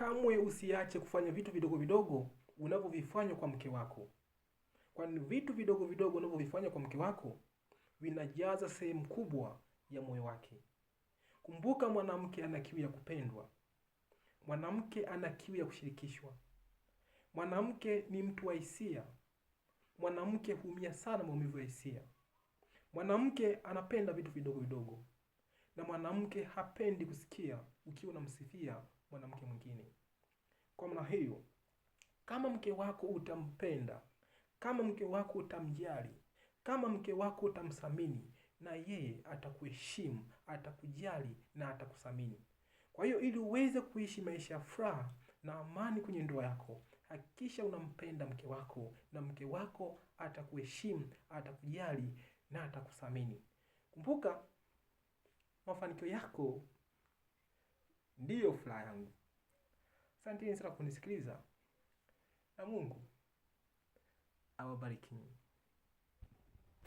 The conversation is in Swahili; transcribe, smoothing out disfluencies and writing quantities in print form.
kamwe usiache kufanya vitu vidogo vidogo unavyovifanya kwa mke wako, kwani vitu vidogo vidogo unavyovifanya kwa mke wako vinajaza sehemu kubwa ya moyo wake. Kumbuka, mwanamke ana kiu ya kupendwa. Mwanamke ana kiu ya kushirikishwa. Mwanamke ni mtu wa hisia. Mwanamke huumia sana maumivu ya hisia. Mwanamke anapenda vitu vidogo vidogo, na mwanamke hapendi kusikia ukiwa unamsifia mwanamke mwingine. Kwa maana hiyo, kama mke wako utampenda, kama mke wako utamjali, kama mke wako utamthamini, na yeye atakuheshimu, atakujali na atakuthamini. Kwa hiyo, ili uweze kuishi maisha ya furaha na amani kwenye ndoa yako, hakikisha unampenda mke wako, na mke wako atakuheshimu, atakujali na atakuthamini. Kumbuka, mafanikio yako ndiyo furaha yangu. Asanteni sana kunisikiliza, na Mungu awabariki.